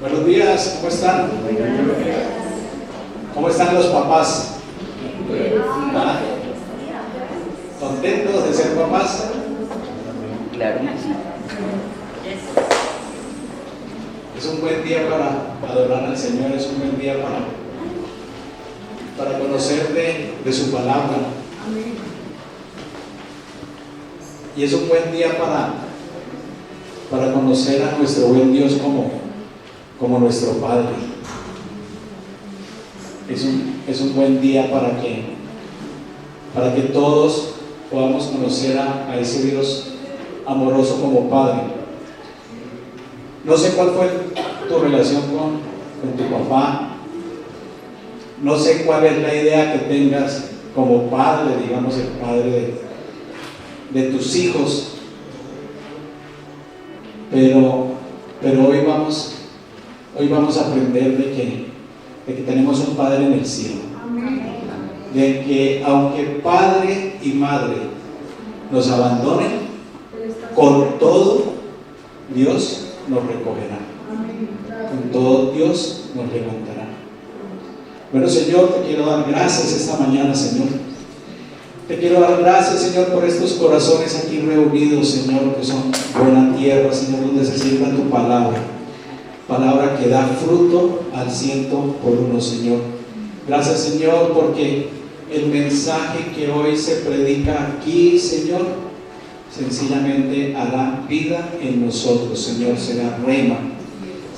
Buenos días, ¿cómo están? ¿Cómo están los papás? ¿Ah? ¿Contentos de ser papás? Claro. Es un buen día para adorar al Señor, es un buen día para conocer de su palabra. Y es un buen día para conocer a nuestro buen Dios como nuestro Padre. Es un buen día para que todos podamos conocer a ese Dios amoroso como Padre. No sé cuál fue tu relación con tu papá, no sé cuál es la idea que tengas como padre, digamos el padre de tus hijos, pero hoy vamos a aprender de que tenemos un Padre en el cielo. De que aunque padre y madre nos abandonen, con todo Dios nos recogerá. Con todo Dios nos levantará. Bueno, Señor, te quiero dar gracias esta mañana, Señor. Te quiero dar gracias, Señor, por estos corazones aquí reunidos, Señor, que son buena tierra, Señor, donde se siembra tu palabra. Palabra que da fruto al 100%, Señor. Gracias, Señor, porque el mensaje que hoy se predica aquí, Señor, sencillamente hará vida en nosotros, Señor. Será rema,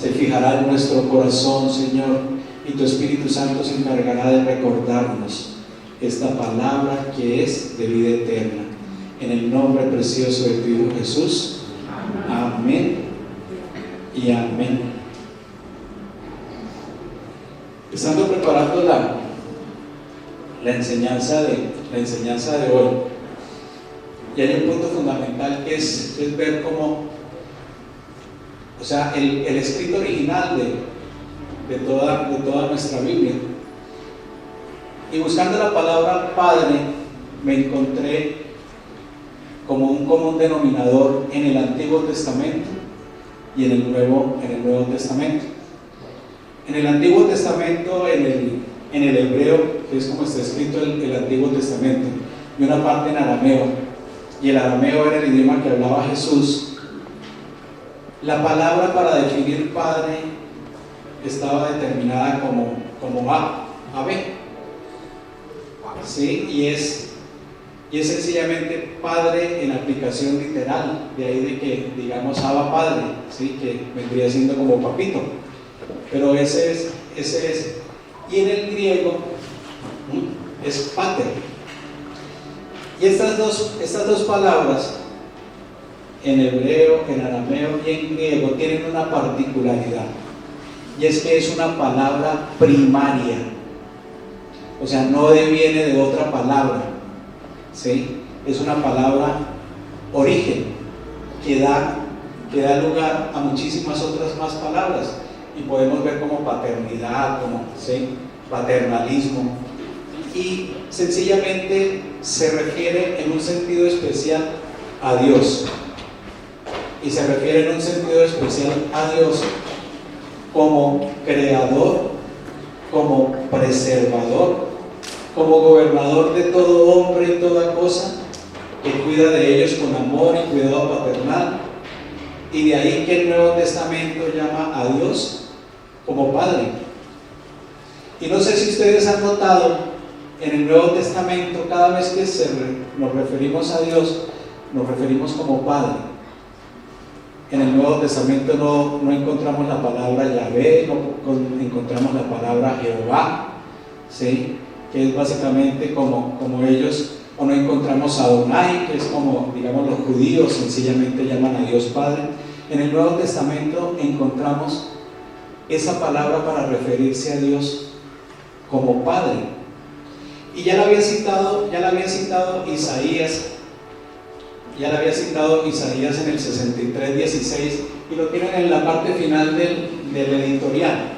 se fijará en nuestro corazón, Señor, y tu Espíritu Santo se encargará de recordarnos esta palabra que es de vida eterna. En el nombre precioso de tu Hijo Jesús. Amén y amén. Estando preparando la enseñanza de hoy, y hay un punto fundamental que es ver cómo, o sea, el escrito original de toda nuestra Biblia. Y buscando la palabra Padre, me encontré como un común denominador en el Antiguo Testamento y en el Nuevo Testamento. En el Antiguo Testamento, en el hebreo, que es como está escrito el Antiguo Testamento, y una parte en arameo, y el arameo era el idioma que hablaba Jesús. La palabra para definir Padre estaba determinada como Abba, ¿sí? Y es sencillamente Padre en aplicación literal, de ahí de que digamos Abba Padre, ¿sí? Que vendría siendo como papito, pero ese es, y en el griego es pater. Y estas dos palabras, en hebreo, en arameo y en griego, tienen una particularidad, y es que es una palabra primaria, o sea, no deviene de otra palabra, ¿sí? Es una palabra origen que da lugar a muchísimas otras más palabras, y podemos ver como paternidad, ¿sí? Paternalismo, y sencillamente se refiere en un sentido especial a Dios, y se refiere en un sentido especial a Dios como creador, como preservador, como gobernador de todo hombre y toda cosa, que cuida de ellos con amor y cuidado paternal. Y de ahí que el Nuevo Testamento llama a Dios como Padre. Y no sé si ustedes han notado, en el Nuevo Testamento, cada vez que nos referimos a Dios, nos referimos como Padre. En el Nuevo Testamento no encontramos la palabra Yahvé, no encontramos la palabra Jehová, ¿sí? Que es básicamente como ellos, o no encontramos a Adonai, que es como, digamos, los judíos sencillamente llaman a Dios Padre. En el Nuevo Testamento encontramos esa palabra para referirse a Dios como Padre. Y ya la había citado Isaías. Ya la había citado Isaías en el 63:16, y lo tienen en la parte final del editorial.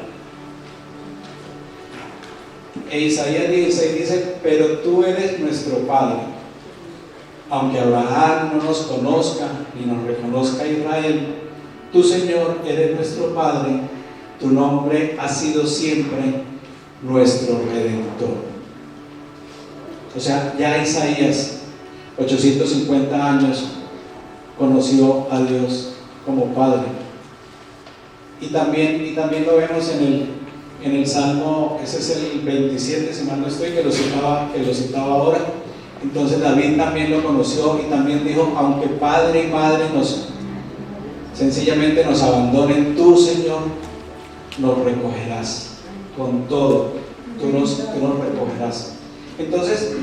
E Isaías 16 dice: pero tú eres nuestro Padre, aunque Abraham no nos conozca ni nos reconozca Israel, tú, Señor, eres nuestro Padre, tu nombre ha sido siempre nuestro Redentor. O sea, ya Isaías, 850 años, conoció a Dios como Padre. Y también lo vemos en el Salmo, ese es el 27, si mal no estoy, que lo citaba ahora. Entonces David también lo conoció y también dijo: aunque padre y madre sencillamente nos abandonen, tú, Señor, nos recogerás con todo, tú nos recogerás. Entonces,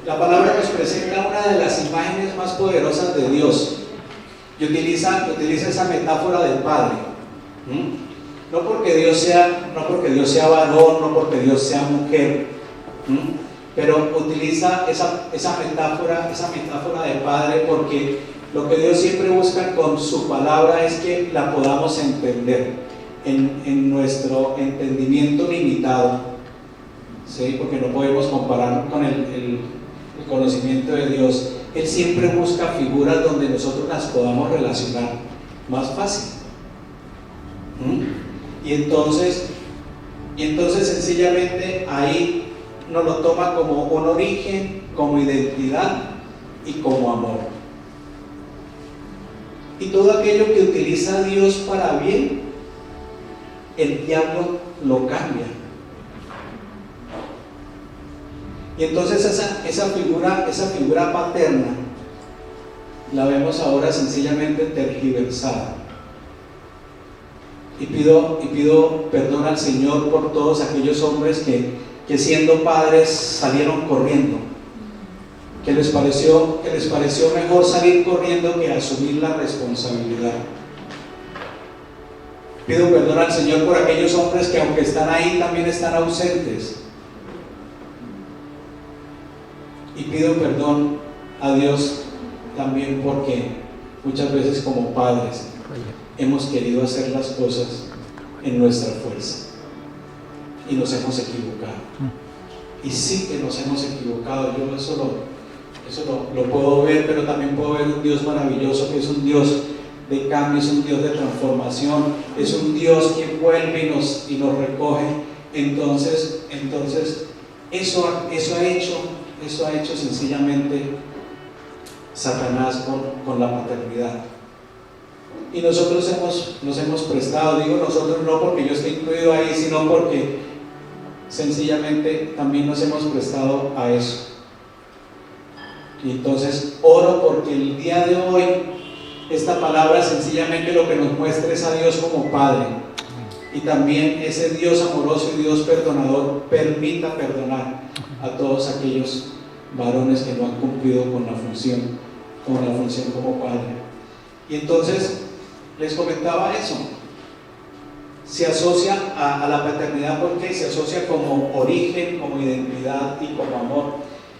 la palabra nos presenta una de las imágenes más poderosas de Dios y utiliza esa metáfora del Padre. No porque Dios sea varón, no porque Dios sea mujer, pero utiliza esa metáfora de Padre, porque lo que Dios siempre busca con su palabra es que la podamos entender en nuestro entendimiento limitado, ¿sí? Porque no podemos comparar con el conocimiento de Dios. Él siempre busca figuras donde nosotros las podamos relacionar más fácil. Y entonces sencillamente ahí nos lo toma como un origen, como identidad y como amor. Y todo aquello que utiliza Dios para bien, el diablo lo cambia. Y entonces esa figura paterna la vemos ahora sencillamente tergiversada. Y pido perdón al Señor por todos aquellos hombres que siendo padres salieron corriendo, que les pareció mejor salir corriendo que asumir la responsabilidad. Pido perdón al Señor por aquellos hombres que, aunque están ahí, también están ausentes. Y pido perdón a Dios también porque muchas veces como padres hemos querido hacer las cosas en nuestra fuerza y nos hemos equivocado. Y sí que nos hemos equivocado. Yo eso lo puedo ver, pero también puedo ver un Dios maravilloso, que es un Dios de cambio, es un Dios de transformación, es un Dios que vuelve y nos recoge. Entonces eso ha hecho sencillamente Satanás con la paternidad. Y nosotros nos hemos prestado, digo nosotros no porque yo esté incluido ahí, sino porque sencillamente también nos hemos prestado a eso. Y entonces oro porque el día de hoy esta palabra sencillamente lo que nos muestra es a Dios como Padre, y también ese Dios amoroso y Dios perdonador permita perdonar a todos aquellos varones que no han cumplido con la función como Padre. Y entonces les comentaba eso, se asocia a la paternidad porque se asocia como origen, como identidad y como amor.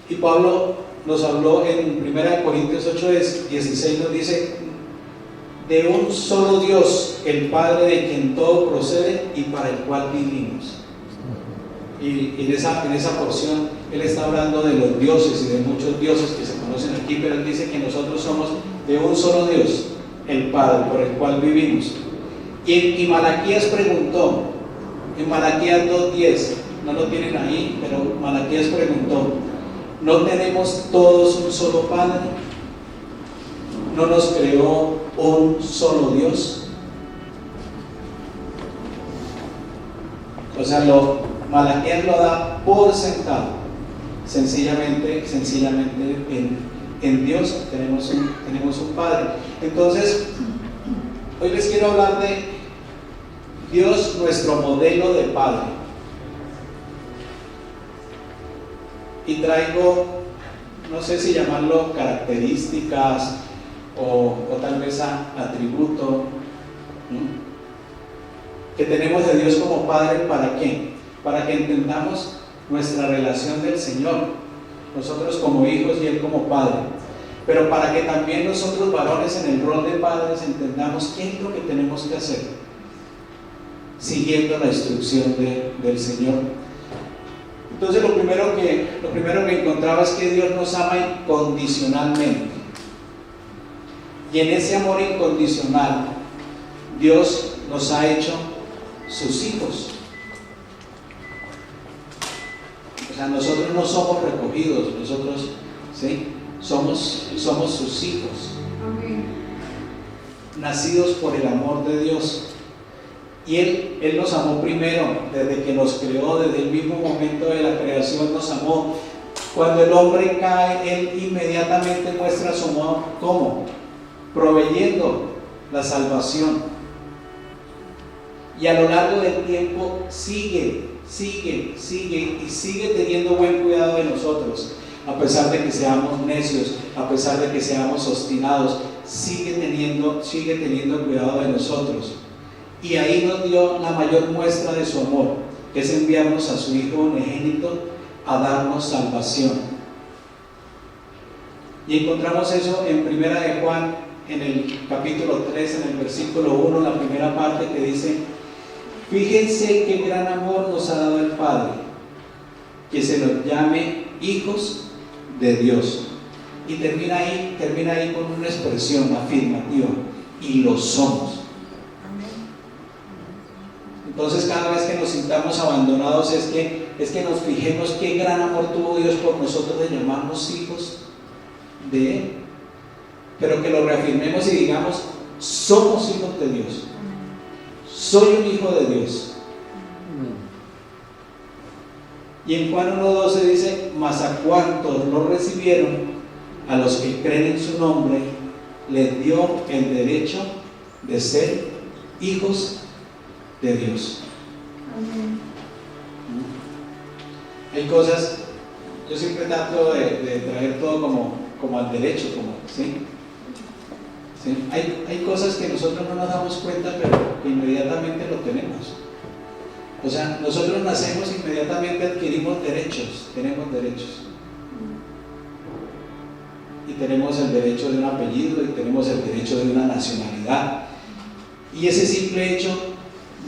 Y Pablo nos habló en 1 Corintios 8:16, nos dice: de un solo Dios, el Padre, de quien todo procede y para el cual vivimos. Y en esa porción él está hablando de los dioses y de muchos dioses que se conocen aquí, pero él dice que nosotros somos de un solo Dios, el Padre, por el cual vivimos. Y Malaquías preguntó, en Malaquías 2:10, no lo tienen ahí, pero Malaquías preguntó: ¿no tenemos todos un solo Padre? ¿No nos creó un solo Dios? O sea, Malaquías lo da por sentado. Sencillamente en Dios tenemos un Padre. Entonces, hoy les quiero hablar de Dios, nuestro modelo de Padre. Y traigo, no sé si llamarlo características o tal vez atributo, que tenemos de Dios como Padre. ¿Para qué? Para que entendamos nuestra relación del Señor, nosotros como hijos y Él como Padre, pero para que también nosotros varones en el rol de padres entendamos qué es lo que tenemos que hacer siguiendo la instrucción del Señor. Entonces lo primero que encontraba es que Dios nos ama incondicionalmente, y en ese amor incondicional Dios nos ha hecho sus hijos. O sea, nosotros no somos recogidos, nosotros, ¿sí?, somos sus hijos. Amén. Nacidos por el amor de Dios. Y Él nos amó primero, desde que nos creó, desde el mismo momento de la creación nos amó. Cuando el hombre cae, Él inmediatamente muestra su amor, ¿cómo? Proveyendo la salvación. Y a lo largo del tiempo sigue teniendo buen cuidado de nosotros. A pesar de que seamos necios, a pesar de que seamos obstinados, sigue teniendo cuidado de nosotros. Y ahí nos dio la mayor muestra de su amor, que es enviarnos a su Hijo unigénito a darnos salvación. Y encontramos eso en Primera de Juan, en el capítulo 3, en el versículo 1, la primera parte que dice: fíjense qué gran amor nos ha dado el Padre, que se nos llame hijos de Dios. Y termina ahí con una expresión afirmativa: y lo somos. Entonces, cada vez que nos sintamos abandonados, es que nos fijemos qué gran amor tuvo Dios por nosotros de llamarnos hijos de Él. Pero que lo reafirmemos y digamos: somos hijos de Dios. Soy un hijo de Dios. Y en Juan 1:12 dice: mas a cuantos lo recibieron, a los que creen en su nombre, les dio el derecho de ser hijos de Dios. Amén. Hay cosas, yo siempre trato de traer todo como al derecho, ¿sí? ¿Sí? Hay cosas que nosotros no nos damos cuenta, pero que inmediatamente lo tenemos. O sea, nosotros nacemos, inmediatamente adquirimos derechos, tenemos derechos. Y tenemos el derecho de un apellido, y tenemos el derecho de una nacionalidad. Y ese simple hecho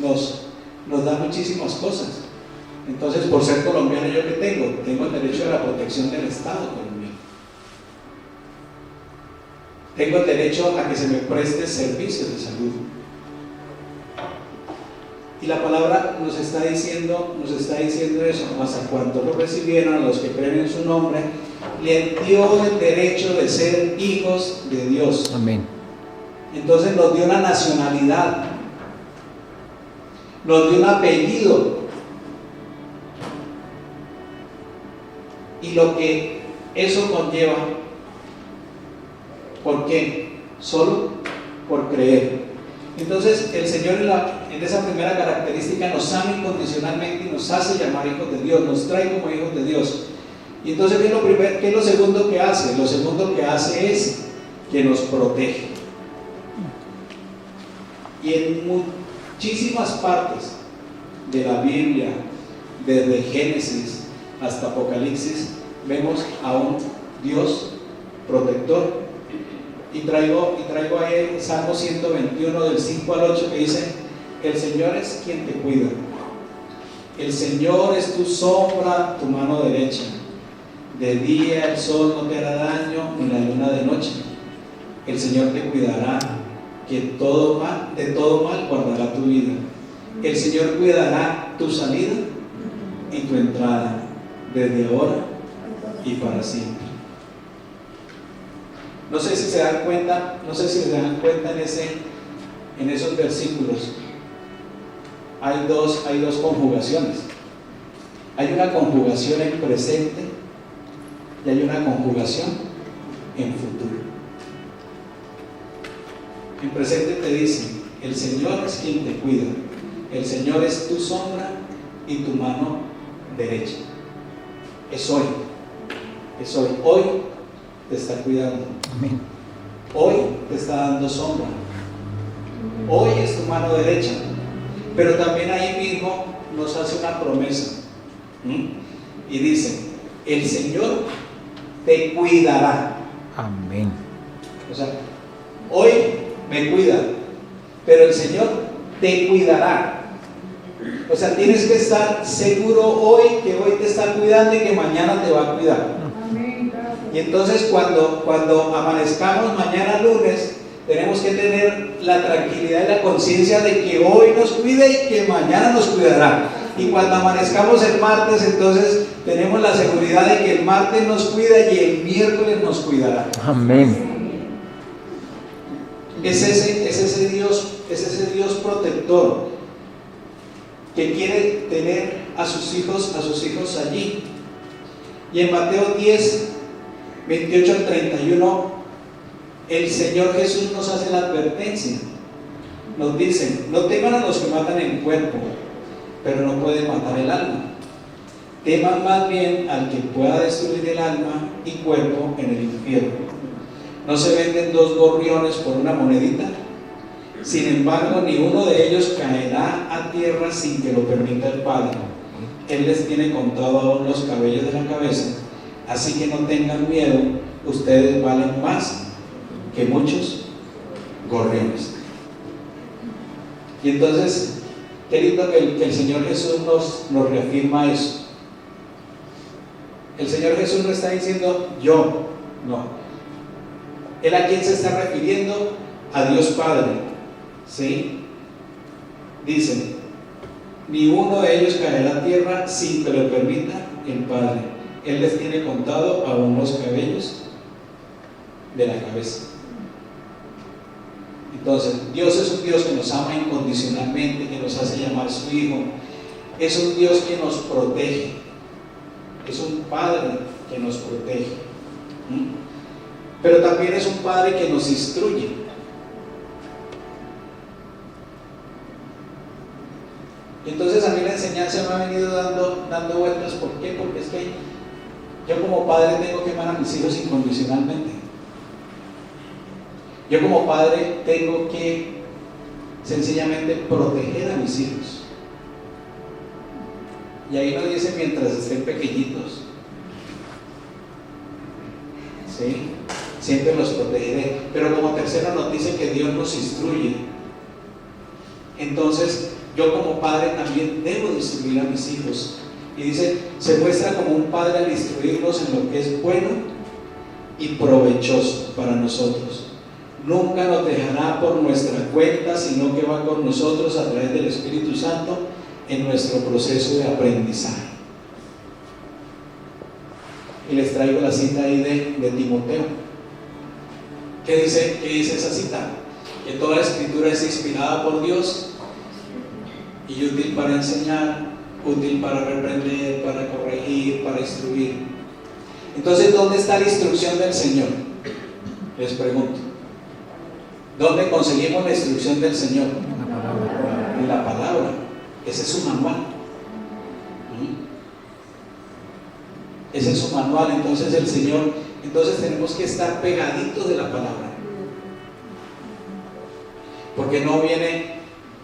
nos da muchísimas cosas. Entonces, por ser colombiano, ¿yo qué tengo? Tengo el derecho de la protección del Estado colombiano. Tengo el derecho a que se me preste servicios de salud. Y la palabra nos está diciendo eso: mas a cuantos lo recibieron, a los que creen en su nombre, les dio el derecho de ser hijos de Dios. Amén. Entonces nos dio una nacionalidad, nos dio un apellido, y lo que eso conlleva. ¿Por qué? Solo por creer. Entonces el Señor en esa primera característica nos ama incondicionalmente y nos hace llamar hijos de Dios, nos trae como hijos de Dios. Y entonces, ¿qué es lo segundo que hace? Lo segundo que hace es que nos protege. Y en muchísimas partes de la Biblia, desde Génesis hasta Apocalipsis, vemos a un Dios protector. Y traigo ahí el Salmo 121 del 5 al 8, que dice: el Señor es quien te cuida, el Señor es tu sombra, tu mano derecha. De día el sol no te hará daño, ni la luna de noche. El Señor te cuidará, que de todo mal guardará tu vida. El Señor cuidará tu salida y tu entrada, desde ahora y para siempre. No sé si se dan cuenta en esos versículos. Hay dos conjugaciones. Hay una conjugación en presente y hay una conjugación en futuro. En presente te dice: el Señor es quien te cuida, el Señor es tu sombra y tu mano derecha. Es hoy. Hoy te está cuidando. Amén. Hoy te está dando sombra. Hoy es tu mano derecha. Pero también ahí mismo nos hace una promesa. Y dice: el Señor te cuidará. Amén. O sea, hoy me cuida, pero el Señor te cuidará. O sea, tienes que estar seguro hoy que hoy te está cuidando y que mañana te va a cuidar. Amén. Gracias. Y entonces cuando amanezcamos mañana lunes, tenemos que tener la tranquilidad y la conciencia de que hoy nos cuida y que mañana nos cuidará. Y cuando amanezcamos el martes, entonces tenemos la seguridad de que el martes nos cuida y el miércoles nos cuidará. Amén. Es ese Dios protector que quiere tener a sus hijos allí. Y en Mateo 10, 28 al 31, el Señor Jesús nos hace la advertencia. Nos dice: no teman a los que matan el cuerpo, pero no pueden matar el alma. Teman más bien al que pueda destruir el alma y cuerpo en el infierno. ¿No se venden 2 gorriones por una monedita? Sin embargo, ni uno de ellos caerá a tierra sin que lo permita el Padre. Él les tiene contado aún los cabellos de la cabeza, así que no tengan miedo, ustedes valen más que muchos gorriones. Y entonces, qué lindo que el Señor Jesús nos reafirma eso. El Señor Jesús no está diciendo yo, no. ¿Él a quién se está refiriendo? A Dios Padre, ¿sí? Dice: ni uno de ellos caerá a tierra sin que lo permita el Padre. Él les tiene contado aún los cabellos de la cabeza. Entonces, Dios es un Dios que nos ama incondicionalmente, que nos hace llamar su Hijo. Es un Dios que nos protege. Es un Padre que nos protege. Pero también es un Padre que nos instruye. Entonces a mí la enseñanza me ha venido dando vueltas. ¿Por qué? Porque es que yo como padre tengo que amar a mis hijos incondicionalmente. Yo como padre tengo que sencillamente proteger a mis hijos. Y ahí nos dice mientras estén pequeñitos, ¿sí? Siempre los protegeré. Pero como tercero nos dice que Dios nos instruye. Entonces yo como padre también debo instruir a mis hijos. Y dice: se muestra como un padre al instruirnos en lo que es bueno y provechoso para nosotros. Nunca nos dejará por nuestra cuenta, sino que va con nosotros a través del Espíritu Santo en nuestro proceso de aprendizaje. Y les traigo la cita ahí de Timoteo. ¿Qué dice esa cita? Que toda escritura es inspirada por Dios y útil para enseñar, útil para reprender, para corregir, para instruir. Entonces, ¿dónde está la instrucción del Señor? Les pregunto. ¿Dónde conseguimos la instrucción del Señor? En la palabra. Ese es su manual. Ese es su manual. Entonces el Señor, tenemos que estar pegaditos de la palabra. Porque no viene,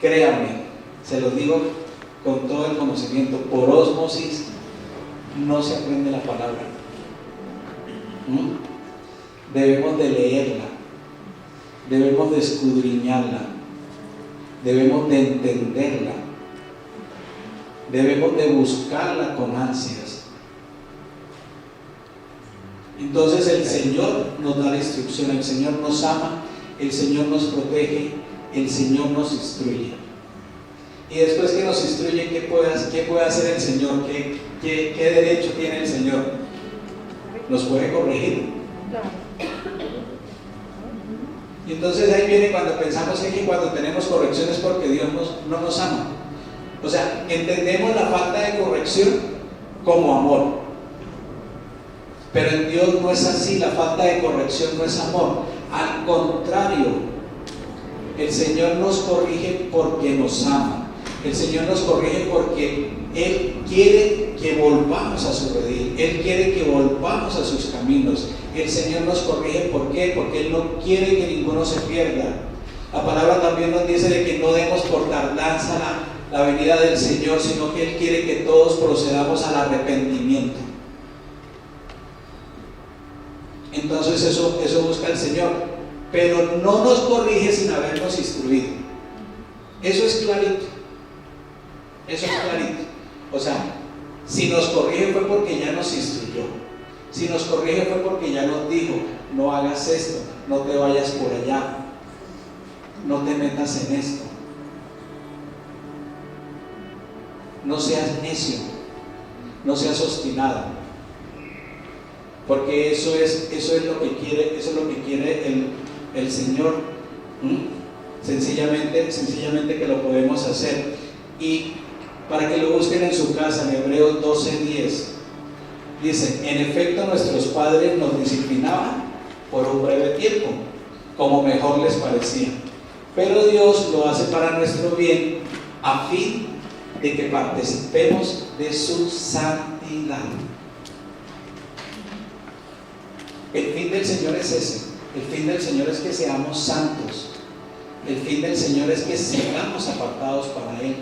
créanme, se los digo con todo el conocimiento, por ósmosis no se aprende la palabra. Debemos de leerla, debemos de escudriñarla, debemos de entenderla, debemos de buscarla con ansias. Entonces el Señor nos da la instrucción, el Señor nos ama, el Señor nos protege, el Señor nos instruye. Y después que nos instruye, ¿qué puede hacer el Señor? ¿Qué derecho tiene el Señor? Nos puede corregir. Y entonces ahí viene cuando pensamos que cuando tenemos corrección es porque Dios no nos ama. O sea, entendemos la falta de corrección como amor. Pero en Dios no es así, la falta de corrección no es amor. Al contrario, el Señor nos corrige porque nos ama. El Señor nos corrige porque Él quiere que volvamos a su redil. Él quiere que volvamos a sus caminos. El Señor nos corrige, ¿por qué? Porque Él no quiere que ninguno se pierda. La palabra también nos dice de que no demos por tardanza la venida del Señor, sino que Él quiere que todos procedamos al arrepentimiento. Entonces eso busca el Señor, pero no nos corrige sin habernos instruido. Eso es clarito. Eso es clarito. O sea, si nos corrige fue porque ya nos instruyó. Si nos corrige fue porque ya nos dijo: no hagas esto, no te vayas por allá. no te metas en esto. No seas necio, no seas obstinado, porque eso es lo que quiere el Señor. Sencillamente que lo podemos hacer. Y para que lo busquen en su casa, en Hebreos 12:10 dice: en efecto nuestros padres nos disciplinaban por un breve tiempo, como mejor les parecía, pero Dios lo hace para nuestro bien, a fin de que participemos de su santidad. El fin del Señor es ese. El fin del Señor es que seamos santos. El fin del Señor es que sigamos apartados para Él.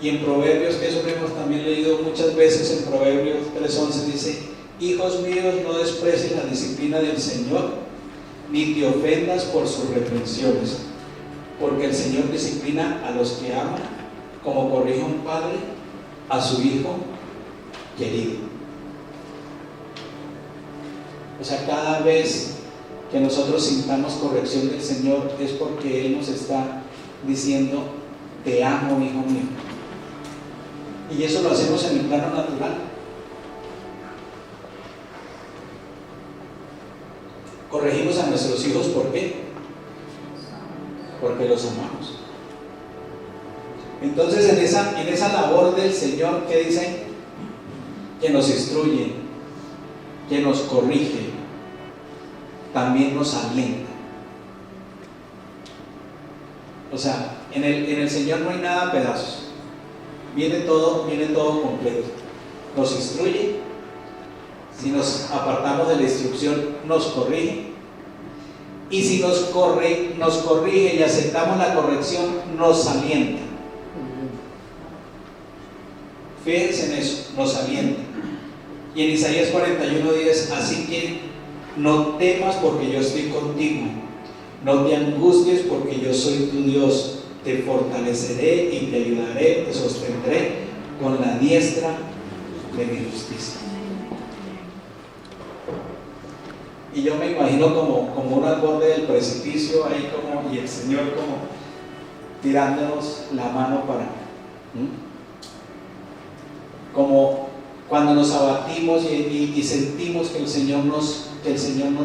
Y en Proverbios, que eso lo hemos también leído muchas veces, en Proverbios 3:11 dice: hijos míos, no desprecies la disciplina del Señor, ni te ofendas por sus reprensiones, porque el Señor disciplina a los que aman, como corrige un padre a su hijo querido. O sea, cada vez que nosotros sintamos corrección del Señor es porque Él nos está diciendo: te amo, hijo mío. Y eso lo hacemos en el plano natural. Corregimos a nuestros hijos, ¿por qué? Porque los amamos. Entonces en esa labor del Señor, ¿qué dice? Que nos instruye, que nos corrige, también nos alienta. O sea, en el Señor no hay nada a pedazos. Viene todo completo. Nos instruye, si nos apartamos de la instrucción, nos corrige. Y si nos corrige y aceptamos la corrección, nos alienta. Fíjense en eso, nos alienta. Y en Isaías 41:10, así que no temas porque yo estoy contigo, no te angusties porque yo soy tu Dios, te fortaleceré y te ayudaré, te sostendré con la diestra de mi justicia. Y yo me imagino como uno al borde del precipicio, ahí y el Señor como tirándonos la mano para... Como cuando nos abatimos y sentimos que el Señor nos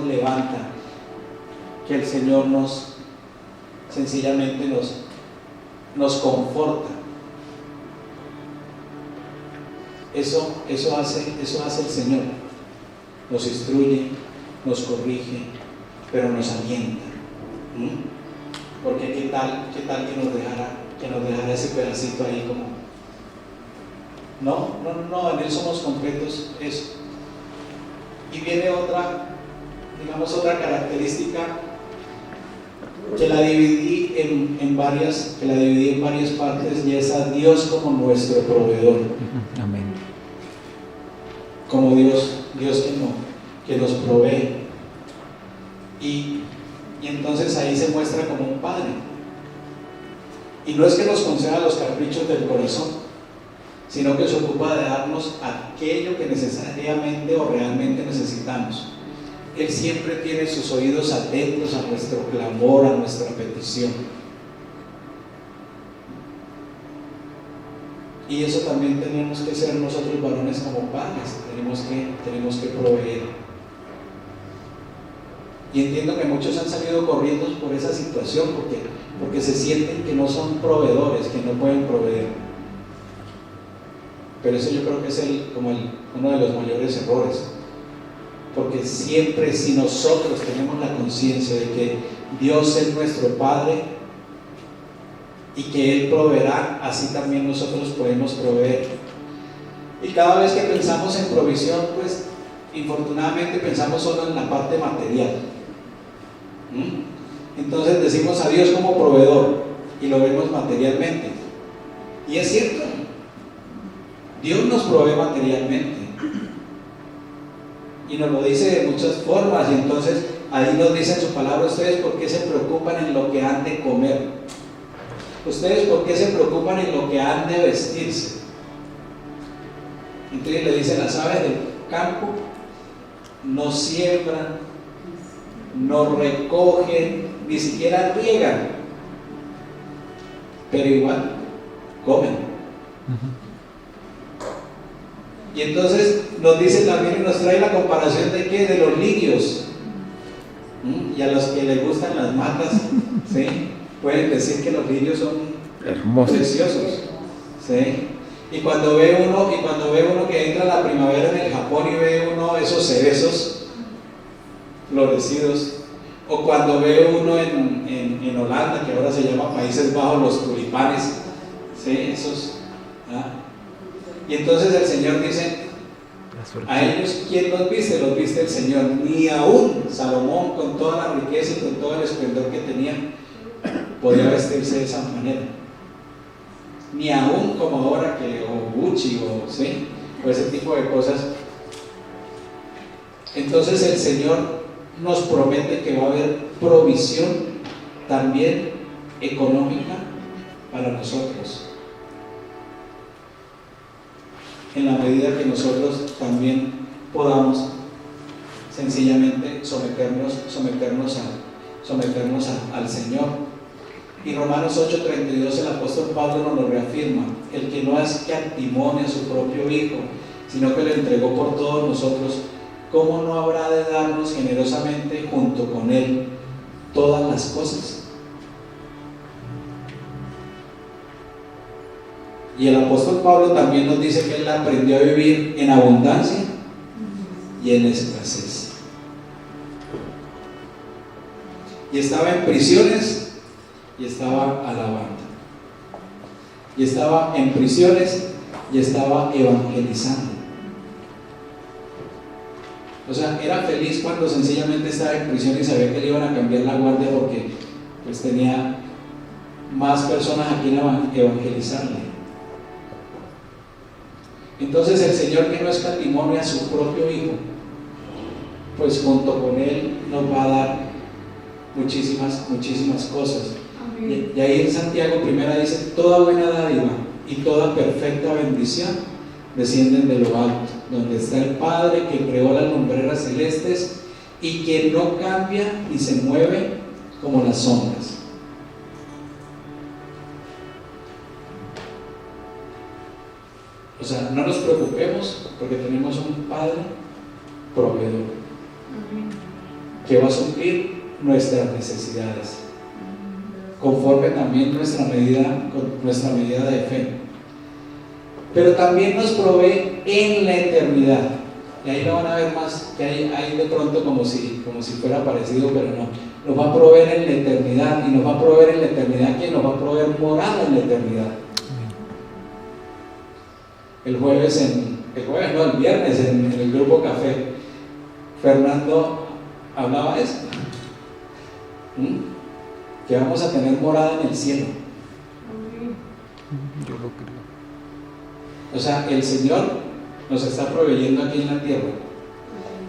levanta, que el Señor sencillamente nos conforta. Eso hace el Señor. Nos instruye, nos corrige, pero nos alienta. Porque qué tal que nos dejara ese pedacito ahí como... No, en Él somos completos, eso. Y viene otra característica que la dividí en varias partes, y es a Dios como nuestro proveedor. Amén. Como Dios que nos provee. Y entonces ahí se muestra como un padre. Y no es que nos conceda los caprichos del corazón, sino que se ocupa de darnos aquello que necesariamente o realmente necesitamos. Él siempre tiene sus oídos atentos a nuestro clamor, a nuestra petición. Y eso también tenemos que ser nosotros varones como padres, tenemos que proveer. Y entiendo que muchos han salido corriendo por esa situación porque se sienten que no son proveedores, que no pueden proveer. Pero eso yo creo que es uno de los mayores errores, porque siempre, si nosotros tenemos la conciencia de que Dios es nuestro Padre y que Él proveerá, así también nosotros podemos proveer. Y cada vez que pensamos en provisión, pues infortunadamente pensamos solo en la parte material. Entonces decimos a Dios como proveedor y lo vemos materialmente, y es cierto. Dios nos provee materialmente y nos lo dice de muchas formas, y entonces ahí nos dice en su palabra: ustedes por qué se preocupan en lo que han de comer, ustedes por qué se preocupan en lo que han de vestirse. Entonces le dice: las aves del campo no siembran no recogen, ni siquiera riegan, pero igual comen. Y entonces nos dice también y nos trae la comparación de ¿qué? De los lirios. Y a los que les gustan las matas, ¿sí? Pueden decir que los lirios son hermosos, preciosos, ¿sí? Y cuando ve uno que entra la primavera en el Japón y ve uno esos cerezos florecidos, o cuando ve uno en Holanda, que ahora se llama Países Bajos, los tulipanes, ¿sí? Esos, ¿ah? Y entonces el Señor dice, a ellos, ¿quién los viste? Los viste el Señor. Ni aún Salomón, con toda la riqueza y con todo el esplendor que tenía, podía vestirse de esa manera. Ni aún como ahora que, o Gucci, o, ¿sí? O ese tipo de cosas. Entonces el Señor nos promete que va a haber provisión también económica para nosotros, en la medida que nosotros también podamos sencillamente someternos al Señor. Y Romanos 8:32, el apóstol Pablo nos lo reafirma: el que no escatimó a su propio Hijo, sino que lo entregó por todos nosotros, ¿cómo no habrá de darnos generosamente junto con Él todas las cosas? Y el apóstol Pablo también nos dice que él aprendió a vivir en abundancia y en escasez. Y estaba en prisiones y estaba alabando. Y estaba en prisiones y estaba evangelizando. O sea, era feliz cuando sencillamente estaba en prisión y sabía que le iban a cambiar la guardia porque pues tenía más personas a quien evangelizarle. Entonces el Señor, que no escatimó a su propio Hijo, pues junto con Él nos va a dar muchísimas cosas. Y ahí en Santiago primera dice: toda buena dádiva y toda perfecta bendición descienden de lo alto, donde está el Padre que creó las lumbreras celestes y que no cambia ni se mueve como las sombras. O sea, no nos preocupemos porque tenemos un Padre proveedor que va a suplir nuestras necesidades conforme también nuestra medida de fe, pero también nos provee en la eternidad. Y ahí lo van a ver más, que hay de pronto como si fuera parecido, pero no. Nos va a proveer en la eternidad. Y nos va a proveer en la eternidad, ¿quién? Nos va a proveer morada en la eternidad. El viernes en el grupo Café, Fernando hablaba de esto, que vamos a tener morada en el cielo. Yo lo creo. O sea, el Señor nos está proveyendo aquí en la tierra,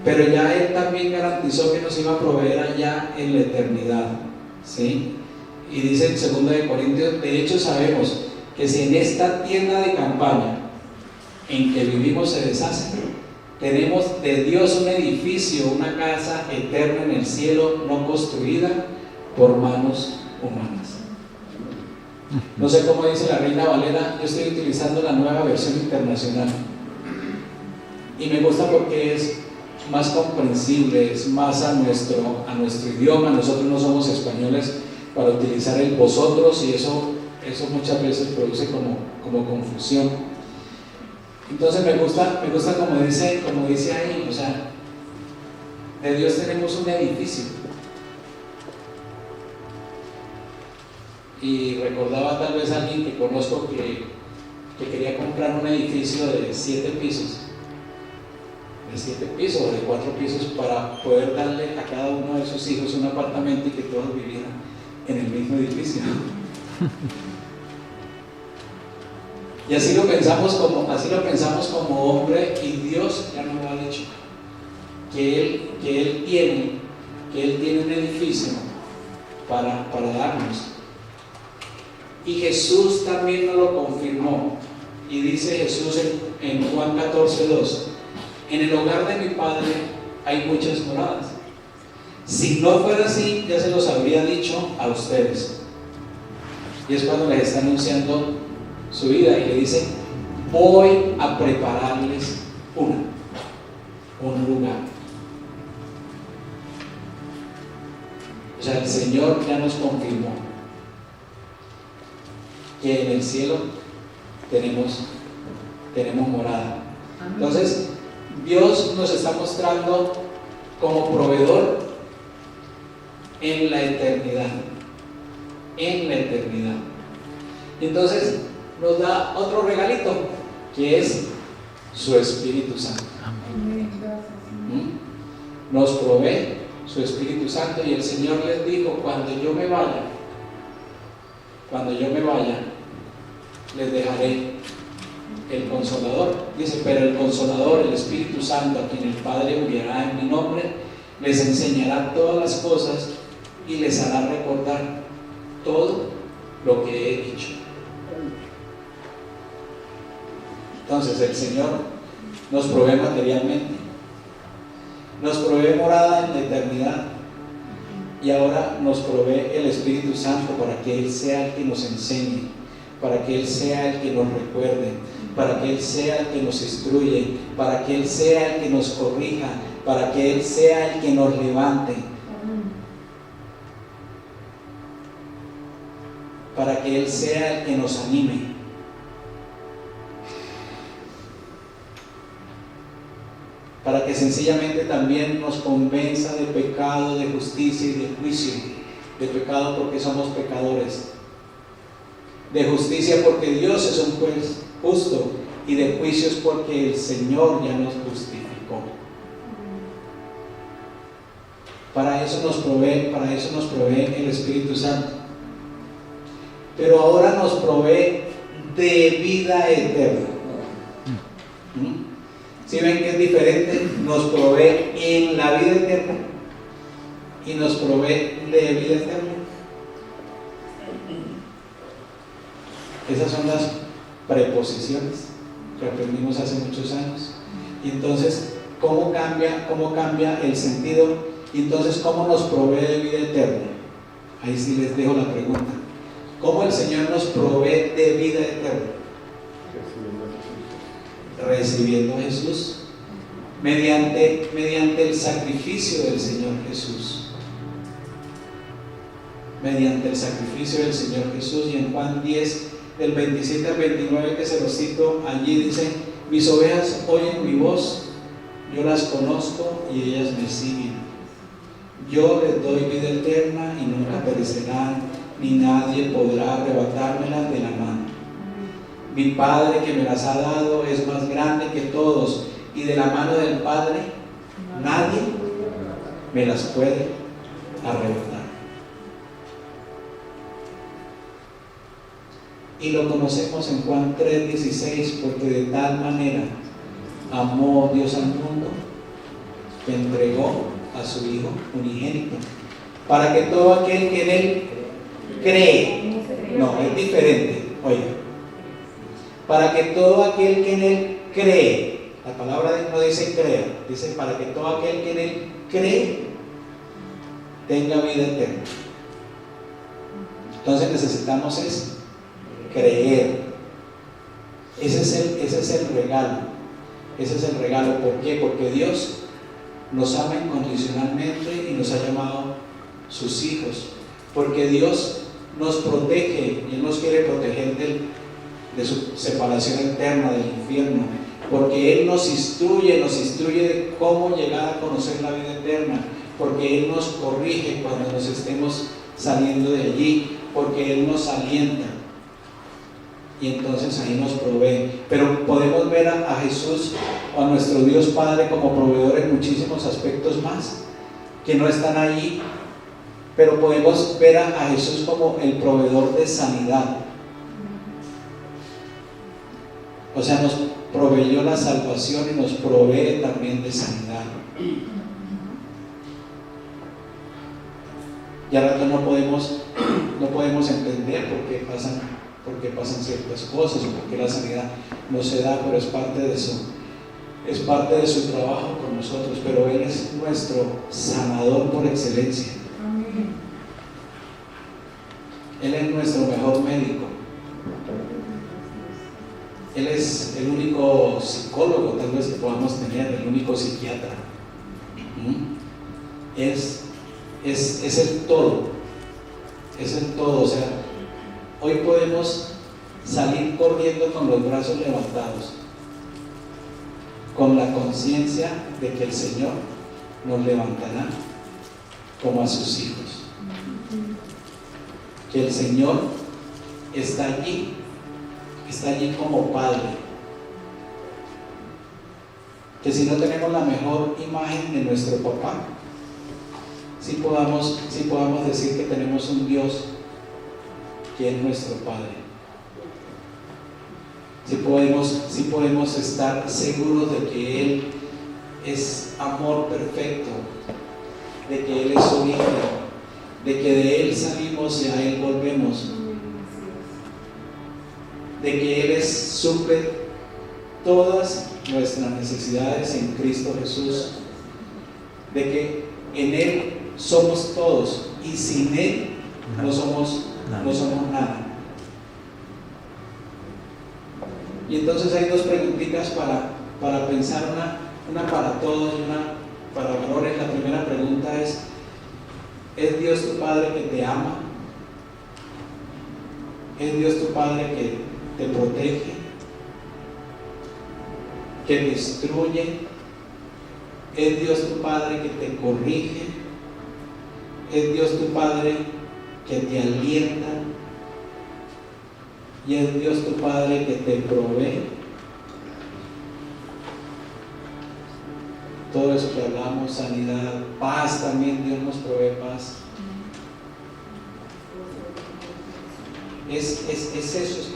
pero ya Él también garantizó que nos iba a proveer allá en la eternidad, ¿sí? Y dice en 2 Corintios: de hecho sabemos que si en esta tienda de campaña en que vivimos se deshace, tenemos de Dios un edificio, una casa eterna en el cielo, no construida por manos humanas. No sé cómo dice la Reina Valera, yo estoy utilizando la nueva versión internacional y me gusta porque es más comprensible, es más a nuestro idioma. Nosotros no somos españoles para utilizar el vosotros, y eso muchas veces produce como confusión. Entonces me gusta como dice ahí, o sea, de Dios tenemos un edificio. Y recordaba tal vez a alguien que conozco que quería comprar un edificio de 7 pisos, o de 4 pisos, para poder darle a cada uno de sus hijos un apartamento y que todos vivieran en el mismo edificio. Y así lo pensamos como hombre, y Dios ya nos lo ha dicho, que Él tiene un edificio para darnos. Y Jesús también nos lo confirmó, y dice Jesús en Juan 14:2: en el hogar de mi Padre hay muchas moradas. Si no fuera así, ya se los habría dicho a ustedes. Y es cuando les está anunciando su vida y le dice: voy a prepararles un lugar. O sea, el Señor ya nos confirmó que en el cielo tenemos morada. Entonces, Dios nos está mostrando como proveedor en la eternidad. En la eternidad. Y entonces nos da otro regalito, que es su Espíritu Santo. Nos provee su Espíritu Santo, y el Señor les dijo: cuando yo me vaya, les dejaré el Consolador. Dice: pero el Consolador, el Espíritu Santo, a quien el Padre enviará en mi nombre, les enseñará todas las cosas y les hará recordar todo lo que he dicho. Entonces el Señor nos provee materialmente, nos provee morada en la eternidad, y ahora nos provee el Espíritu Santo para que Él sea el que nos enseñe, para que Él sea el que nos recuerde, para que Él sea el que nos instruye, para que Él sea el que nos corrija, para que Él sea el que nos levante, para que Él sea el que nos anime. Para que sencillamente también nos convenza de pecado, de justicia y de juicio. De pecado porque somos pecadores, de justicia porque Dios es un juez justo, y de juicios porque el Señor ya nos justificó. Para eso nos provee el Espíritu Santo. Pero ahora nos provee de vida eterna. ¿Sí ven que es diferente? Nos provee en la vida eterna y nos provee de vida eterna. Esas son las preposiciones que aprendimos hace muchos años. Y entonces, ¿cómo cambia el sentido? Y entonces, ¿cómo nos provee de vida eterna? Ahí sí les dejo la pregunta. ¿Cómo el Señor nos provee de vida eterna? Recibiendo a Jesús, mediante el sacrificio del Señor Jesús. Mediante el sacrificio del Señor Jesús. Y en Juan 10, del 27 al 29, que se lo cito, allí dice: mis ovejas oyen mi voz, yo las conozco y ellas me siguen. Yo les doy vida eterna y nunca perecerán, ni nadie podrá arrebatármelas de la mano. Mi Padre que me las ha dado es más grande que todos, y de la mano del Padre nadie me las puede arrebatar. Y lo conocemos en Juan 3:16, porque de tal manera amó Dios al mundo que entregó a su Hijo unigénito, para que todo aquel que en Él cree, no, es diferente, oiga, para que todo aquel que en Él cree, la palabra no dice crea, dice para que todo aquel que en Él cree tenga vida eterna. Entonces necesitamos creer. Ese es el regalo. Ese es el regalo. ¿Por qué? Porque Dios nos ama incondicionalmente y nos ha llamado sus hijos. Porque Dios nos protege y Él nos quiere proteger de su separación eterna del infierno, porque Él nos instruye de cómo llegar a conocer la vida eterna, porque Él nos corrige cuando nos estemos saliendo de allí, porque Él nos alienta, y entonces ahí nos provee. Pero podemos ver a Jesús o a nuestro Dios Padre como proveedor en muchísimos aspectos más, que no están ahí, pero podemos ver a Jesús como el proveedor de sanidad. O sea, nos proveyó la salvación y nos provee también de sanidad. Y al rato no podemos entender por qué pasan ciertas cosas, o por qué la sanidad no se da, pero es parte de eso. es parte de su trabajo con nosotros, pero Él es nuestro sanador por excelencia. Él es nuestro mejor médico. Él es el único psicólogo tal vez que podamos tener, el único psiquiatra. Es el todo. Es el todo. O sea, hoy podemos salir corriendo con los brazos levantados, con la conciencia de que el Señor nos levantará como a sus hijos. Que el Señor está allí como Padre. Que si no tenemos la mejor imagen de nuestro papá, sí podamos decir que tenemos un Dios que es nuestro Padre. Si podemos estar seguros de que Él es amor perfecto, de que Él es origen, de que de Él salimos y a Él volvemos, de que Él suple todas nuestras necesidades en Cristo Jesús, de que en Él somos todos y sin Él no somos nada. Y entonces hay dos preguntitas para pensar, una para todos y una para varones. La primera pregunta ¿es Dios tu Padre que te ama? ¿Es Dios tu Padre que te protege, que te instruye? ¿Es Dios tu Padre que te corrige? ¿Es Dios tu Padre que te alienta? ¿Y es Dios tu Padre que te provee? Todo eso que hablamos, sanidad, paz también, Dios nos provee paz. Es eso, es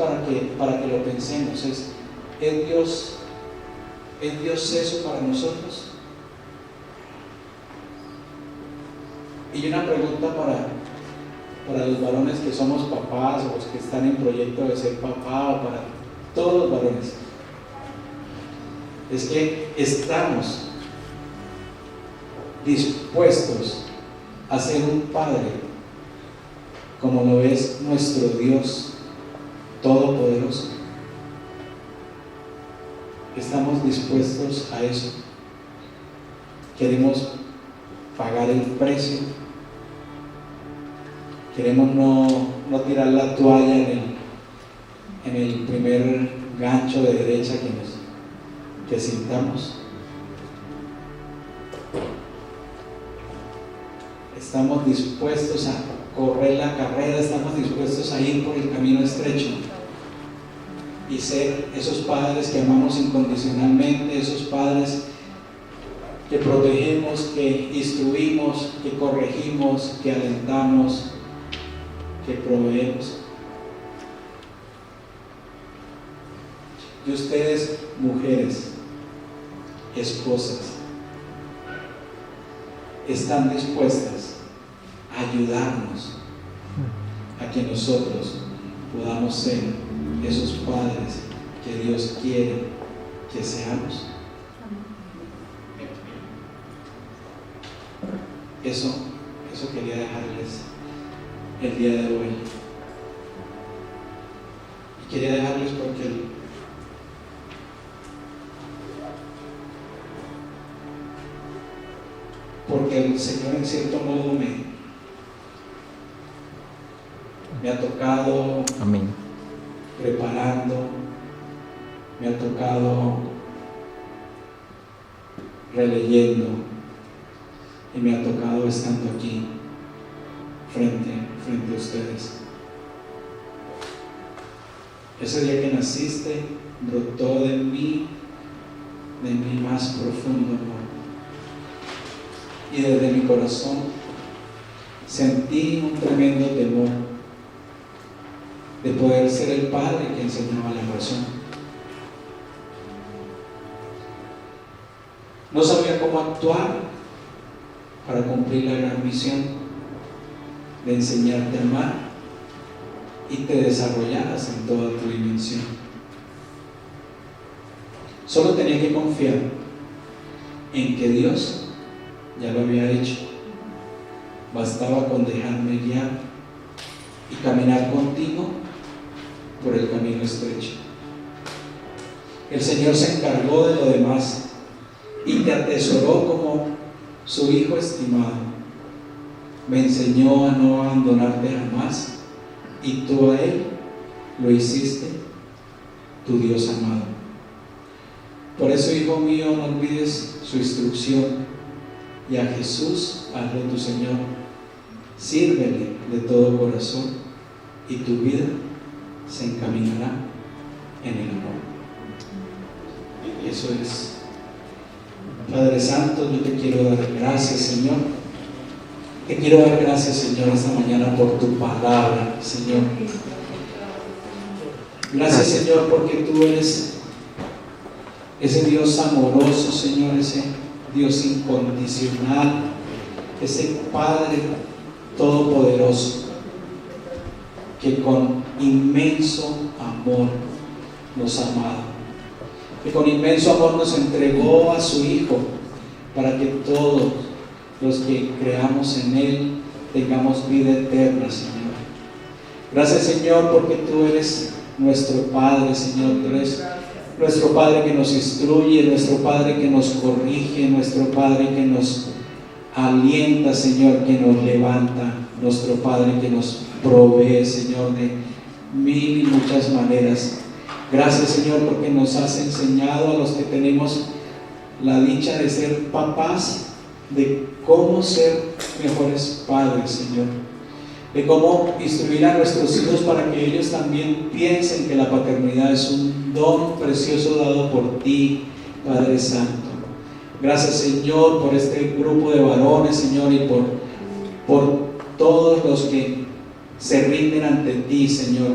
para que lo pensemos. ¿Es Dios eso para nosotros? Y una pregunta para los varones que somos papás o los que están en proyecto de ser papá, o para todos los varones, es que estamos dispuestos a ser un padre como lo es nuestro Dios Todopoderoso. Estamos dispuestos a eso. Queremos pagar el precio. Queremos no tirar la toalla en el primer gancho de derecha que sintamos. Estamos dispuestos a correr la carrera, estamos dispuestos a ir por el camino estrecho y ser esos padres que amamos incondicionalmente, esos padres que protegemos, que instruimos, que corregimos, que alentamos, que proveemos. Y ustedes, mujeres, esposas, están dispuestas a ayudarnos a que nosotros podamos ser esos padres que Dios quiere que seamos. Eso quería dejarles el día de hoy. Y quería dejarles porque el Señor en cierto modo me ha tocado. Amén. Preparando, me ha tocado releyendo y me ha tocado estando aquí frente a ustedes. Ese día que naciste brotó de mi más profundo amor, y desde mi corazón sentí un tremendo temor de poder ser el padre que enseñaba la razón. No sabía cómo actuar para cumplir la gran misión de enseñarte a amar y te desarrollaras en toda tu dimensión. Solo tenía que confiar en que Dios ya lo había hecho. Bastaba con dejarme guiar y caminar contigo por el camino estrecho. El Señor se encargó de lo demás y te atesoró como su hijo estimado. Me enseñó a no abandonarte jamás y tú a Él lo hiciste tu Dios amado. Por eso, hijo mío, no olvides su instrucción y a Jesús hazlo tu Señor. Sírvele de todo corazón y tu vida se encaminará en el amor. Y eso es. Padre Santo, yo te quiero dar gracias, Señor. Te quiero dar gracias, Señor, esta mañana por tu palabra, Señor. Gracias, Señor, porque tú eres ese Dios amoroso, Señor, ese Dios incondicional, ese Padre todopoderoso, que con inmenso amor nos ha amado, que con inmenso amor nos entregó a su Hijo, para que todos los que creamos en Él tengamos vida eterna, Señor. Gracias, Señor, porque tú eres nuestro Padre, Señor. Tú eres nuestro Padre que nos instruye, nuestro Padre que nos corrige, nuestro Padre que nos alienta, Señor, que nos levanta, nuestro Padre que nos provee, Señor, de mil y muchas maneras. Gracias, Señor, porque nos has enseñado a los que tenemos la dicha de ser papás, de cómo ser mejores padres, Señor, de cómo instruir a nuestros hijos para que ellos también piensen que la paternidad es un don precioso dado por ti, Padre Santo. Gracias, Señor, por este grupo de varones, Señor, y por todos los que se rinden ante ti, Señor,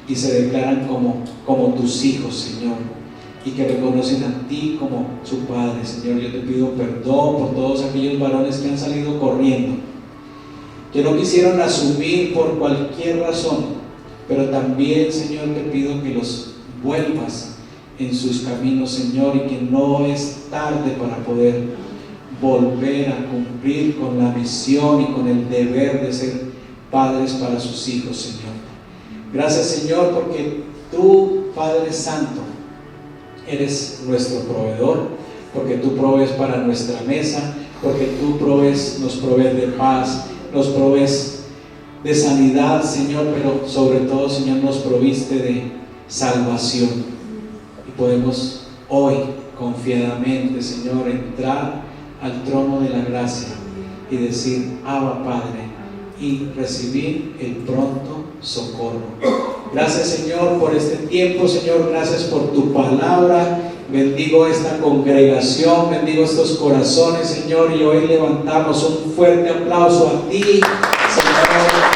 y se declaran como tus hijos, Señor, y que reconocen a ti como su Padre, Señor. Yo te pido perdón por todos aquellos varones que han salido corriendo, que no quisieron asumir por cualquier razón, pero también, Señor, te pido que los vuelvas en sus caminos, Señor, y que no es tarde para poder volver a cumplir con la misión y con el deber de ser padres para sus hijos, Señor. Gracias, Señor, porque tú, Padre Santo, eres nuestro proveedor, porque tú provees para nuestra mesa, porque tú nos provees de paz, nos provees de sanidad, Señor, pero sobre todo, Señor, nos proviste de salvación. Y podemos hoy confiadamente, Señor, entrar al trono de la gracia y decir: Abba, Padre, y recibir el pronto socorro. Gracias, Señor, por este tiempo, Señor. Gracias por tu palabra. Bendigo esta congregación, bendigo estos corazones, Señor, y hoy levantamos un fuerte aplauso a ti, Señor.